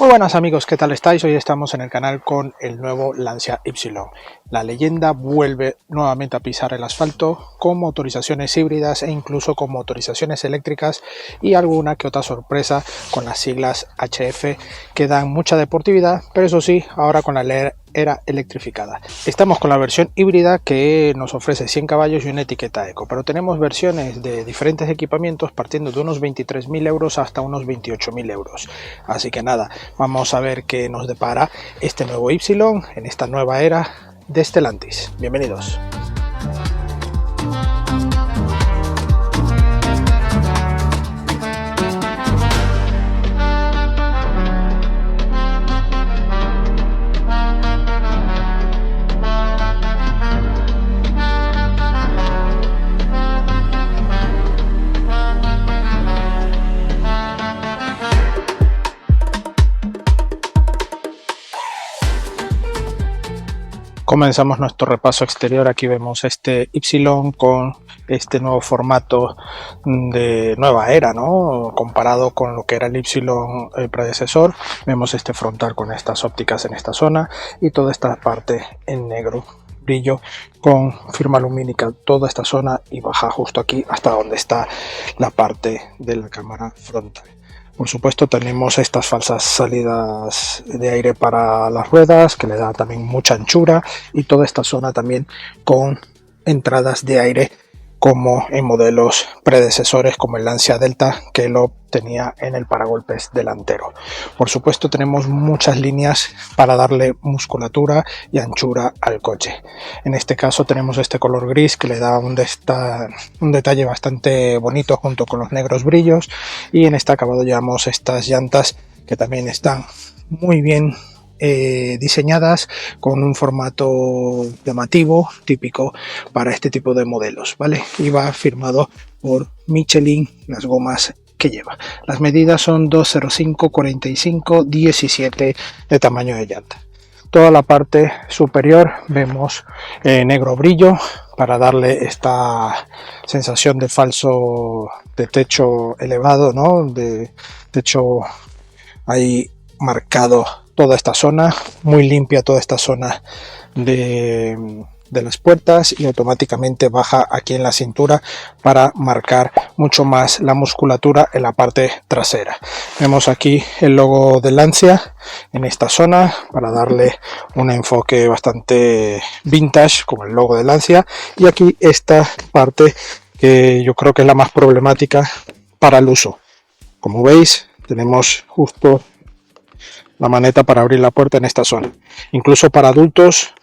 Muy buenas amigos, ¿qué tal estáis? Hoy estamos en el canal con el nuevo Lancia Y. La leyenda vuelve nuevamente a pisar el asfalto con motorizaciones híbridas e incluso con motorizaciones eléctricas y alguna que otra sorpresa con las siglas HF que dan mucha deportividad, pero eso sí, ahora con la era electrificada. Estamos con la versión híbrida que nos ofrece 100 caballos y una etiqueta eco, pero tenemos versiones de diferentes equipamientos partiendo de unos 23.000 euros hasta unos 28.000 euros. Así que nada, vamos a ver qué nos depara este nuevo Y en esta nueva era de Stellantis. Bienvenidos. Comenzamos nuestro repaso exterior. Aquí vemos este Y con este nuevo formato de nueva era, ¿no? Comparado con lo que era el Y predecesor. Vemos este frontal con estas ópticas en esta zona y toda esta parte en negro brillo con firma lumínica toda esta zona y baja justo aquí hasta donde está la parte de la cámara frontal. Por supuesto tenemos estas falsas salidas de aire para las ruedas que le da también mucha anchura y toda esta zona también con entradas de aire como en modelos predecesores como el Lancia Delta, que lo tenía en el paragolpes delantero. Por supuesto tenemos muchas líneas para darle musculatura y anchura al coche. En este caso tenemos este color gris que le da un detalle bastante bonito junto con los negros brillos, y en este acabado llevamos estas llantas que también están muy bien diseñadas con un formato llamativo típico para este tipo de modelos, ¿vale? Y va firmado por Michelin las gomas que lleva. Las medidas son 205, 45, 17 de tamaño de llanta. Toda la parte superior vemos negro brillo para darle esta sensación de falso de techo elevado, ¿no? De techo ahí marcado. Toda esta zona, muy limpia toda esta zona de las puertas, y automáticamente baja aquí en la cintura para marcar mucho más la musculatura en la parte trasera. Vemos aquí el logo de Lancia en esta zona para darle un enfoque bastante vintage como el logo de Lancia, y aquí esta parte que yo creo que es la más problemática para el uso. Como veis tenemos justo la maneta para abrir la puerta en esta zona. Incluso para adultos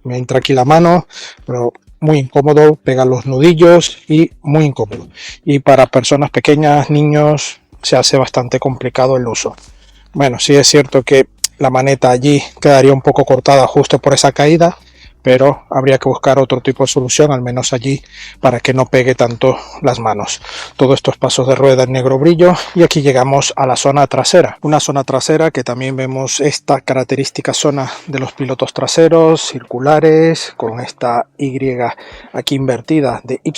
me entra aquí la mano, pero muy incómodo, pega los nudillos y muy incómodo. Y para personas pequeñas, niños, se hace bastante complicado el uso. Bueno, sí es cierto que la maneta allí quedaría un poco cortada justo por esa caída, pero habría que buscar otro tipo de solución, al menos allí, para que no pegue tanto las manos. Todos estos pasos de rueda en negro brillo, y aquí llegamos a la zona trasera. Una zona trasera que también vemos esta característica zona de los pilotos traseros, circulares, con esta Y aquí invertida de Y,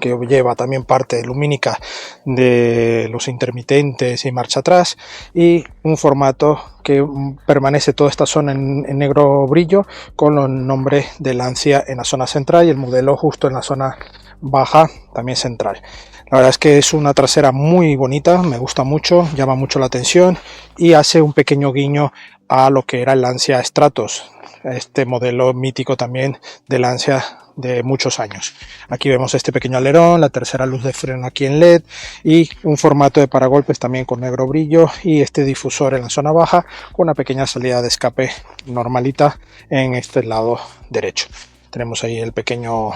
que lleva también parte lumínica de los intermitentes y marcha atrás, y un formato que permanece toda esta zona en negro brillo con los nombres de Lancia en la zona central y el modelo justo en la zona baja también central. La verdad es que es una trasera muy bonita, me gusta mucho, llama mucho la atención y hace un pequeño guiño a lo que era el Lancia Stratos, este modelo mítico también de Lancia de muchos años. Aquí vemos este pequeño alerón, la tercera luz de freno aquí en LED y un formato de paragolpes también con negro brillo, y este difusor en la zona baja con una pequeña salida de escape normalita en este lado derecho. Tenemos ahí el pequeño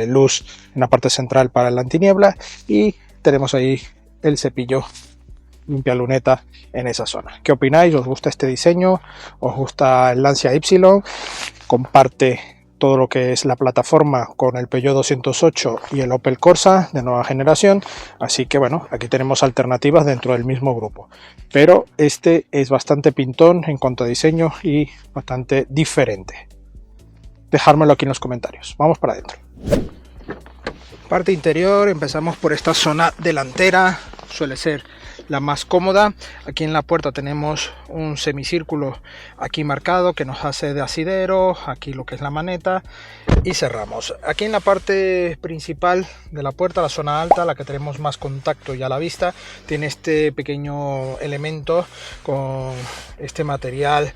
luz en la parte central para la antiniebla, y tenemos ahí el cepillo limpia luneta en esa zona. ¿Qué opináis? ¿Os gusta este diseño? ¿Os gusta el Lancia Y? Comparte todo lo que es la plataforma con el Peugeot 208 y el Opel Corsa de nueva generación, así que bueno, aquí tenemos alternativas dentro del mismo grupo, pero este es bastante pintón en cuanto a diseño y bastante diferente. Dejármelo aquí en los comentarios. Vamos para adentro. Parte interior, empezamos por esta zona delantera, suele ser la más cómoda. Aquí en la puerta tenemos un semicírculo aquí marcado que nos hace de asidero, aquí lo que es la maneta, y cerramos. Aquí en la parte principal de la puerta, la zona alta, la que tenemos más contacto y a la vista, tiene este pequeño elemento con este material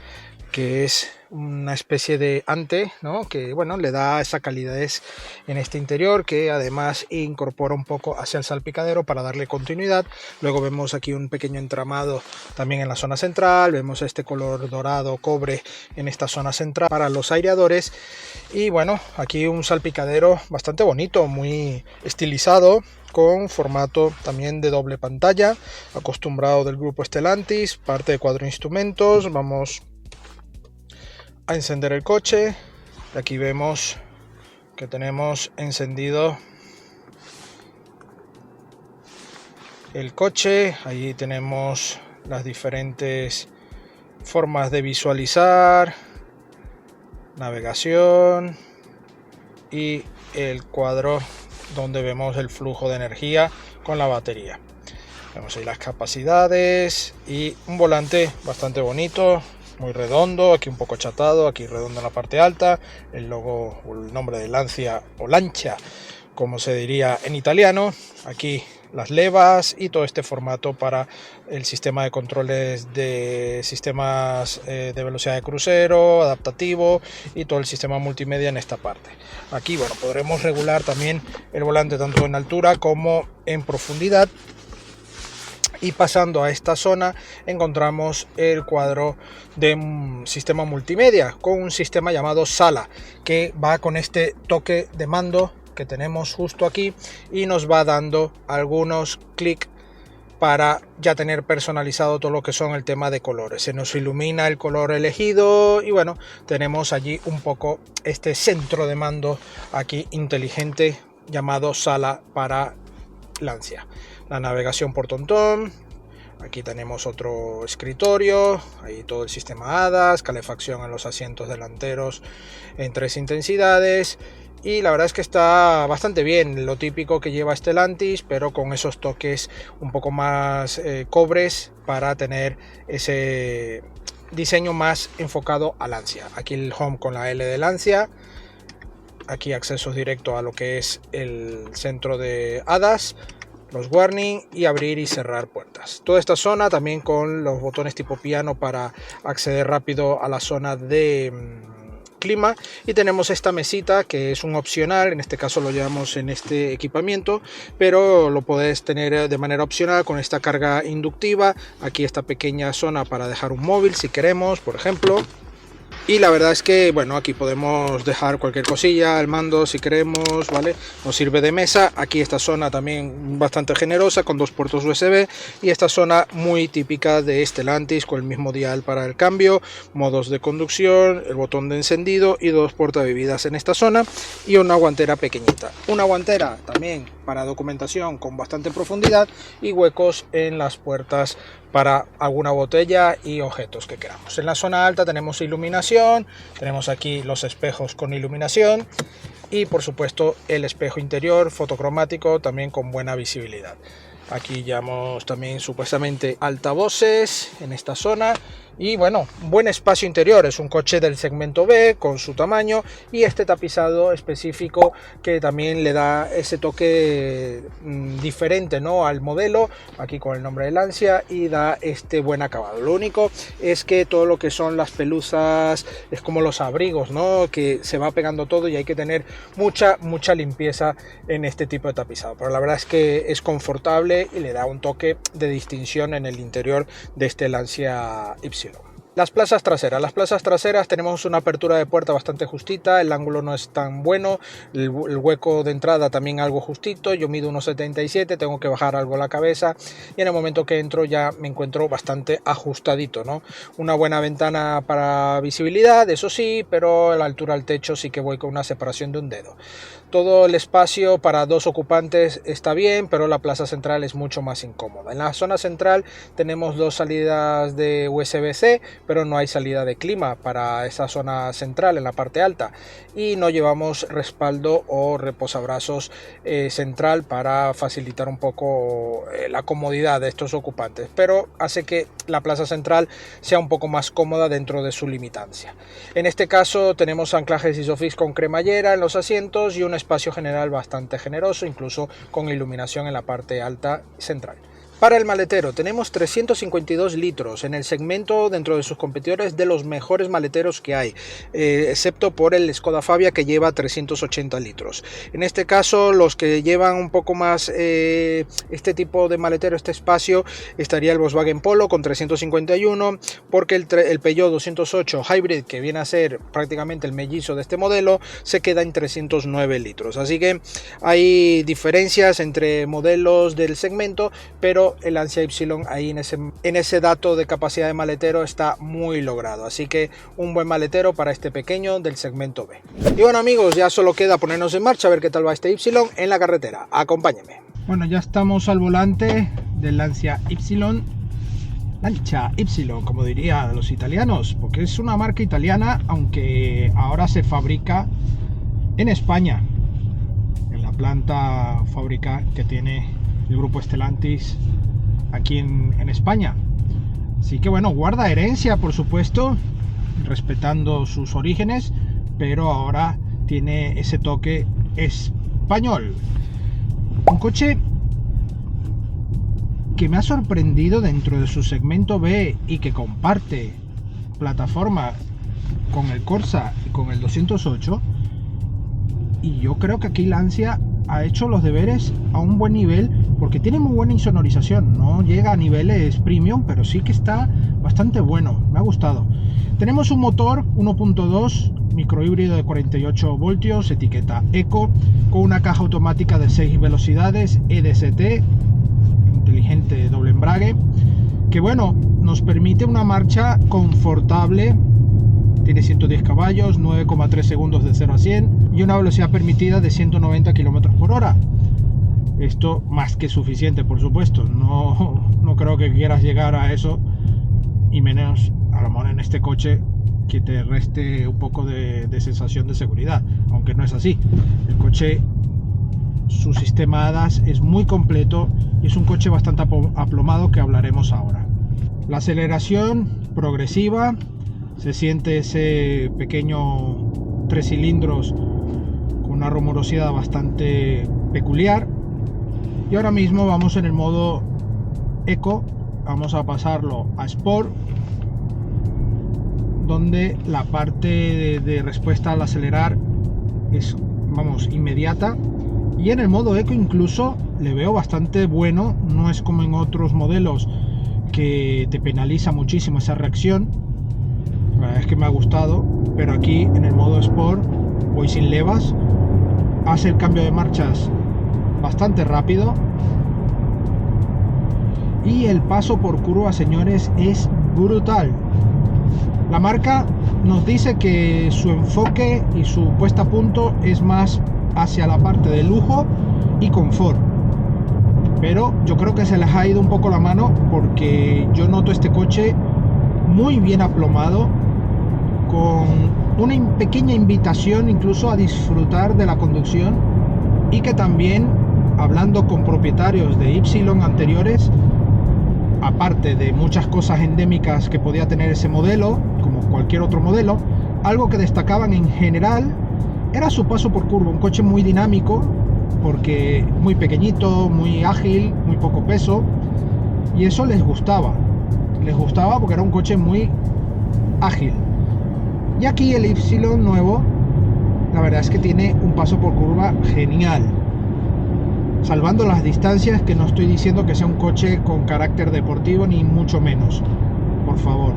que es una especie de ante, ¿no? Que bueno, le da esa calidez en este interior, que además incorpora un poco hacia el salpicadero para darle continuidad. Luego vemos aquí un pequeño entramado también en la zona central, vemos este color dorado cobre en esta zona central para los aireadores, y bueno, aquí un salpicadero bastante bonito, muy estilizado, con formato también de doble pantalla, acostumbrado del grupo Stellantis, parte de cuadro instrumentos. Vamos a encender el coche. Aquí vemos que tenemos encendido el coche. Ahí tenemos las diferentes formas de visualizar, navegación y el cuadro donde vemos el flujo de energía con la batería. Vemos ahí las capacidades y un volante bastante bonito, muy redondo, aquí un poco achatado, aquí redondo en la parte alta, el logo o el nombre de Lancia o Lancia, como se diría en italiano. Aquí las levas y todo este formato para el sistema de controles de sistemas de velocidad de crucero, adaptativo, y todo el sistema multimedia en esta parte. Aquí bueno, podremos regular también el volante tanto en altura como en profundidad. Y pasando a esta zona encontramos el cuadro de un sistema multimedia con un sistema llamado Sala, que va con este toque de mando que tenemos justo aquí y nos va dando algunos clics para ya tener personalizado todo lo que son el tema de colores. Se nos ilumina el color elegido y bueno, tenemos allí un poco este centro de mando aquí inteligente llamado Sala para Lancia. La navegación por TomTom. Aquí tenemos otro escritorio, ahí todo el sistema HADAS, calefacción en los asientos delanteros en 3 intensidades, y la verdad es que está bastante bien, lo típico que lleva Stellantis, pero con esos toques un poco más cobres para tener ese diseño más enfocado a Lancia. Aquí el home con la L de Lancia. Aquí accesos directos a lo que es el centro de HADAS, los warning y abrir y cerrar puertas. Toda esta zona también con los botones tipo piano para acceder rápido a la zona de clima, y tenemos esta mesita que es un opcional, en este caso lo llevamos en este equipamiento, pero lo puedes tener de manera opcional con esta carga inductiva. Aquí esta pequeña zona para dejar un móvil si queremos, por ejemplo. Y la verdad es que bueno, aquí podemos dejar cualquier cosilla, el mando si queremos, ¿vale? Nos sirve de mesa. Aquí esta zona también bastante generosa con 2 puertos USB, y esta zona muy típica de Stellantis con el mismo dial para el cambio, modos de conducción, el botón de encendido y 2 portabebidas en esta zona, y una guantera pequeñita. Una guantera también para documentación con bastante profundidad y huecos en las puertas para alguna botella y objetos que queramos. En la zona alta tenemos iluminación, tenemos aquí los espejos con iluminación y por supuesto el espejo interior fotocromático también con buena visibilidad. Aquí llevamos también supuestamente altavoces en esta zona. Y bueno, buen espacio interior, es un coche del segmento B con su tamaño y este tapizado específico que también le da ese toque diferente, ¿no?, al modelo, aquí con el nombre de Lancia, y da este buen acabado. Lo único es que todo lo que son las pelusas es como los abrigos, ¿no?, que se va pegando todo y hay que tener mucha limpieza en este tipo de tapizado, pero la verdad es que es confortable y le da un toque de distinción en el interior de este Lancia Y. Las plazas traseras tenemos una apertura de puerta bastante justita, el ángulo no es tan bueno, el hueco de entrada también algo justito. Yo mido 1,77, tengo que bajar algo la cabeza y en el momento que entro ya me encuentro bastante ajustadito, ¿no? Una buena ventana para visibilidad, eso sí, pero a la altura del techo sí que voy con una separación de un dedo. Todo el espacio para 2 ocupantes está bien, pero la plaza central es mucho más incómoda. En la zona central tenemos 2 salidas de USB-C, pero no hay salida de clima para esa zona central en la parte alta, y no llevamos respaldo o reposabrazos central para facilitar un poco la comodidad de estos ocupantes, pero hace que la plaza central sea un poco más cómoda dentro de su limitancia. En este caso tenemos anclajes Isofix con cremallera en los asientos y un espacio general bastante generoso, incluso con iluminación en la parte alta central. Para el maletero tenemos 352 litros en el segmento, dentro de sus competidores, de los mejores maleteros que hay, excepto por el Skoda Fabia, que lleva 380 litros. En este caso, los que llevan un poco más este tipo de maletero, este espacio, estaría el Volkswagen Polo con 351, porque el Peugeot 208 Hybrid, que viene a ser prácticamente el mellizo de este modelo, se queda en 309 litros. Así que hay diferencias entre modelos del segmento, pero el Lancia Y ahí en ese dato de capacidad de maletero está muy logrado, así que un buen maletero para este pequeño del segmento B. Y bueno amigos, ya solo queda ponernos en marcha a ver qué tal va este Y en la carretera. Acompáñenme. Bueno, ya estamos al volante del Lancia Y, como dirían los italianos, porque es una marca italiana, aunque ahora se fabrica en España, en la planta fábrica que tiene el grupo Stellantis aquí en España. Así que bueno, guarda herencia, por supuesto, respetando sus orígenes, pero ahora tiene ese toque español. Un coche que me ha sorprendido dentro de su segmento B y que comparte plataforma con el Corsa y con el 208, y yo creo que aquí Lancia ha hecho los deberes a un buen nivel, porque tiene muy buena insonorización. No llega a niveles premium, pero sí que está bastante bueno, me ha gustado. Tenemos un motor 1.2 microhíbrido de 48 voltios, etiqueta Eco, con una caja automática de 6 velocidades EDST, inteligente doble embrague, que bueno, nos permite una marcha confortable. Tiene 110 caballos, 9,3 segundos de 0 a 100 y una velocidad permitida de 190 km por hora. Esto más que suficiente, por supuesto. No creo que quieras llegar a eso, y menos a lo mejor en este coche, que te reste un poco de sensación de seguridad, aunque no es así. El coche, su sistema ADAS es muy completo y es un coche bastante aplomado, que hablaremos ahora. La aceleración progresiva, se siente ese pequeño 3 cilindros con una rumorosidad bastante peculiar. Y ahora mismo vamos en el modo Eco, vamos a pasarlo a Sport, donde la parte de respuesta al acelerar es, vamos, inmediata. Y en el modo Eco incluso le veo bastante bueno, no es como en otros modelos que te penaliza muchísimo esa reacción. La verdad es que me ha gustado, pero aquí en el modo Sport voy sin levas, hace el cambio de marchas bastante rápido, y el paso por curva, señores, es brutal. La marca nos dice que su enfoque y su puesta a punto es más hacia la parte de lujo y confort, pero yo creo que se les ha ido un poco la mano, porque yo noto este coche muy bien aplomado, con una pequeña invitación incluso a disfrutar de la conducción, y que también, hablando con propietarios de Y anteriores, aparte de muchas cosas endémicas que podía tener ese modelo, como cualquier otro modelo, algo que destacaban en general era su paso por curva. Un coche muy dinámico, porque muy pequeñito, muy ágil, muy poco peso, y eso les gustaba porque era un coche muy ágil. Y aquí el Y nuevo, la verdad es que tiene un paso por curva genial, salvando las distancias, que no estoy diciendo que sea un coche con carácter deportivo, ni mucho menos, por favor,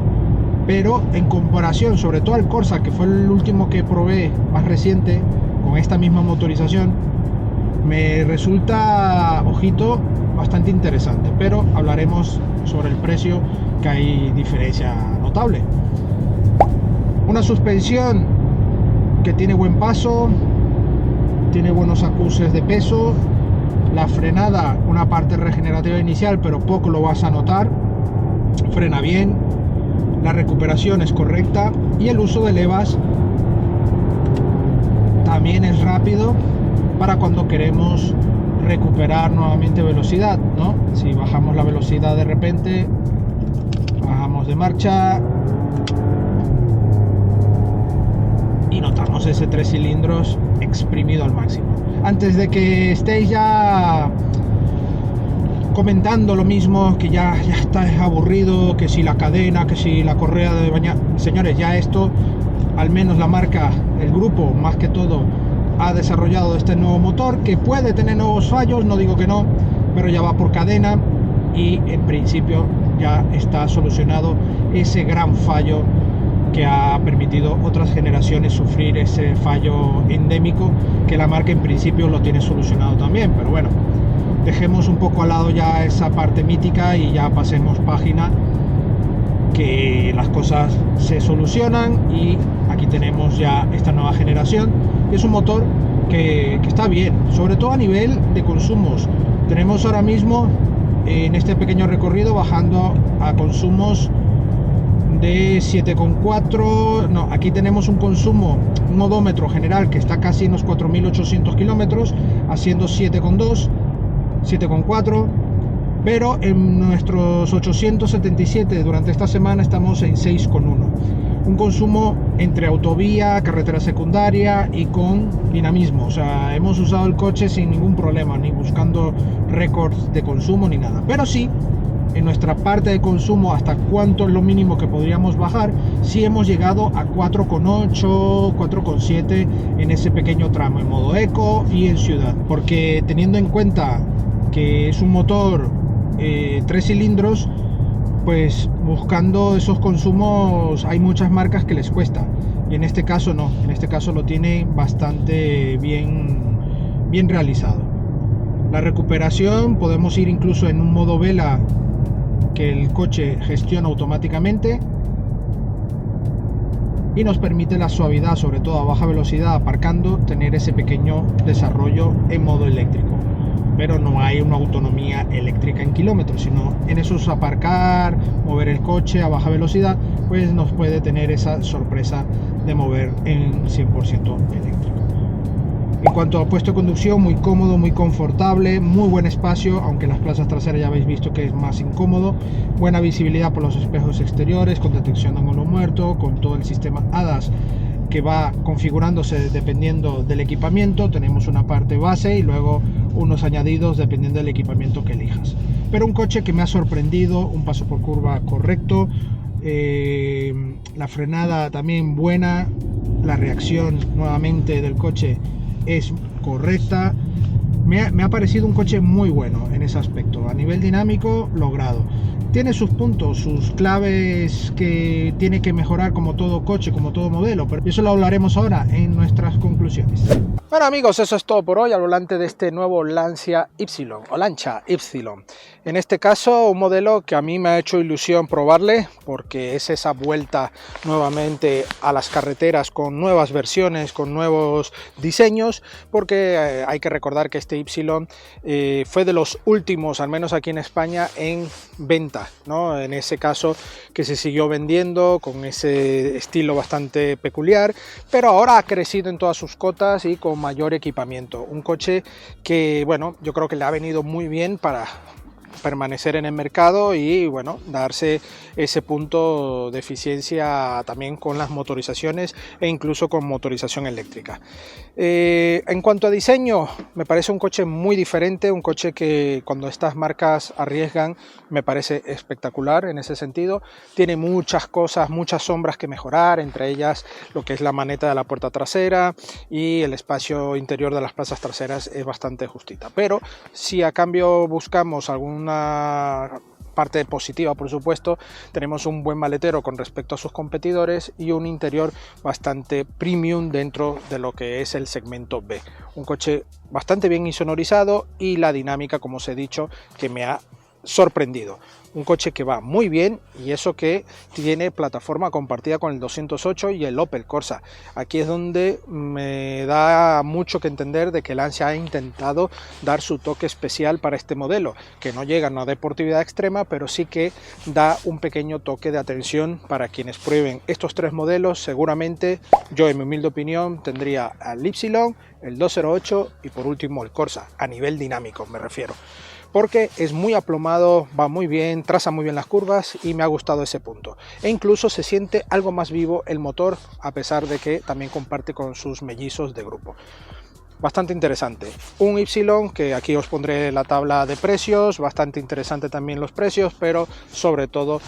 pero en comparación sobre todo al Corsa, que fue el último que probé más reciente con esta misma motorización, me resulta, ojito, bastante interesante. Pero hablaremos sobre el precio, que hay diferencia notable. Una suspensión que tiene buen paso, tiene buenos acuses de peso. La frenada, una parte regenerativa inicial, pero poco lo vas a notar. Frena bien. la recuperación es correcta y el uso de levas también es rápido para cuando queremos recuperar nuevamente velocidad, ¿no? Si bajamos la velocidad de repente, bajamos de marcha y notamos ese 3 cilindros exprimido al máximo. Antes de que estéis ya comentando lo mismo, que ya estáis aburrido, que si la cadena, que si la correa de bañar, señores, ya esto, al menos la marca, el grupo, más que todo, ha desarrollado este nuevo motor que puede tener nuevos fallos, no digo que no, pero ya va por cadena y en principio ya está solucionado ese gran fallo que ha permitido otras generaciones sufrir ese fallo endémico, que la marca en principio lo tiene solucionado también. Pero bueno, dejemos un poco al lado ya esa parte mítica y ya pasemos página, que las cosas se solucionan. Y aquí tenemos ya esta nueva generación, que es un motor que está bien, sobre todo a nivel de consumos. Tenemos ahora mismo en este pequeño recorrido bajando a consumos de 7,4, no, aquí tenemos un consumo, un odómetro general que está casi en los 4.800 kilómetros, haciendo 7,2, 7,4, pero en nuestros 877 durante esta semana estamos en 6,1. Un consumo entre autovía, carretera secundaria y con dinamismo. O sea, hemos usado el coche sin ningún problema, ni buscando récords de consumo ni nada. Pero sí, en nuestra parte de consumo, hasta cuánto es lo mínimo que podríamos bajar, sí hemos llegado a 4,8, 4,7 en ese pequeño tramo, en modo eco y en ciudad. Porque teniendo en cuenta que es un motor 3 cilindros, pues buscando esos consumos hay muchas marcas que les cuesta, y en este caso no, en este caso lo tiene bastante bien realizado. La recuperación podemos ir incluso en un modo vela que el coche gestiona automáticamente y nos permite la suavidad, sobre todo a baja velocidad aparcando, tener ese pequeño desarrollo en modo eléctrico. Pero no hay una autonomía eléctrica en kilómetros, sino en esos aparcar, mover el coche a baja velocidad, pues nos puede tener esa sorpresa de mover en 100% eléctrico. En cuanto al puesto de conducción, muy cómodo, muy confortable, muy buen espacio, aunque las plazas traseras ya habéis visto que es más incómodo. Buena visibilidad por los espejos exteriores, con detección de ángulo muerto, con todo el sistema ADAS que va configurándose dependiendo del equipamiento. Tenemos una parte base y luego unos añadidos dependiendo del equipamiento que elijas. Pero un coche que me ha sorprendido, un paso por curva correcto, la frenada también buena, la reacción nuevamente del coche es correcta. Me ha parecido un coche muy bueno en ese aspecto. A nivel dinámico, logrado. Tiene sus puntos, sus claves que tiene que mejorar, como todo coche, como todo modelo, pero eso lo hablaremos ahora en nuestras conclusiones. Bueno amigos, eso es todo por hoy al volante de este nuevo Lancia Y o Lancia Y. En este caso un modelo que a mí me ha hecho ilusión probarle, porque es esa vuelta nuevamente a las carreteras con nuevas versiones, con nuevos diseños, porque hay que recordar que este Y fue de los últimos, al menos aquí en España, en venta, ¿no? En ese caso que se siguió vendiendo con ese estilo bastante peculiar, pero ahora ha crecido en todas sus cotas y con mayor equipamiento. Un coche que, bueno, yo creo que le ha venido muy bien para permanecer en el mercado y bueno, darse ese punto de eficiencia también con las motorizaciones e incluso con motorización eléctrica. En cuanto a diseño, me parece un coche muy diferente, un coche que cuando estas marcas arriesgan me parece espectacular en ese sentido. Tiene muchas cosas, muchas sombras que mejorar, entre ellas lo que es la maneta de la puerta trasera, y el espacio interior de las plazas traseras es bastante justita, pero si a cambio buscamos alguna parte positiva, por supuesto, tenemos un buen maletero con respecto a sus competidores y un interior bastante premium dentro de lo que es el segmento B. Un coche bastante bien insonorizado y la dinámica, como os he dicho, que me ha sorprendido. Un coche que va muy bien, y eso que tiene plataforma compartida con el 208 y el Opel Corsa. Aquí es donde me da mucho que entender de que Lancia ha intentado dar su toque especial para este modelo, que no llega a una deportividad extrema, pero sí que da un pequeño toque de atención para quienes prueben estos tres modelos. Seguramente yo, en mi humilde opinión, tendría al Y, el 208 y por último el Corsa, a nivel dinámico me refiero, porque es muy aplomado, va muy bien, traza muy bien las curvas y me ha gustado ese punto. E incluso se siente algo más vivo el motor, a pesar de que también comparte con sus mellizos de grupo. Bastante interesante. Un Y que aquí os pondré la tabla de precios, bastante interesante también los precios, pero sobre todo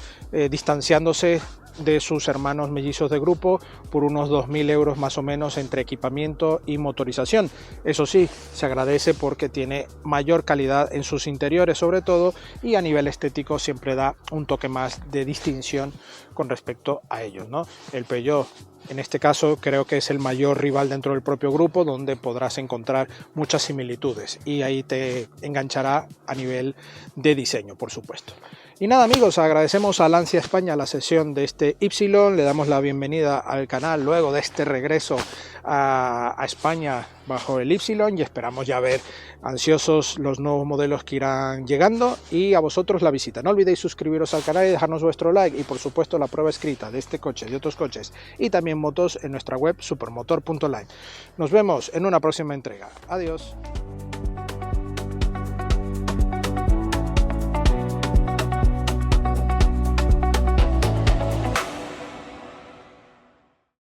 distanciándose de sus hermanos mellizos de grupo por unos 2.000 euros más o menos entre equipamiento y motorización. Eso sí, se agradece porque tiene mayor calidad en sus interiores sobre todo, y a nivel estético siempre da un toque más de distinción con respecto a ellos, ¿no? El Peugeot, en este caso, creo que es el mayor rival dentro del propio grupo, donde podrás encontrar muchas similitudes y ahí te enganchará a nivel de diseño, por supuesto. Y nada, amigos, agradecemos a Lancia España la sesión de este Y, le damos la bienvenida al canal luego de este regreso a España bajo el Y, y esperamos ya ver ansiosos los nuevos modelos que irán llegando, y a vosotros la visita. No olvidéis suscribiros al canal y dejarnos vuestro like, y por supuesto la prueba escrita de este coche, de otros coches y también motos en nuestra web supermotor.online. Nos vemos en una próxima entrega. Adiós.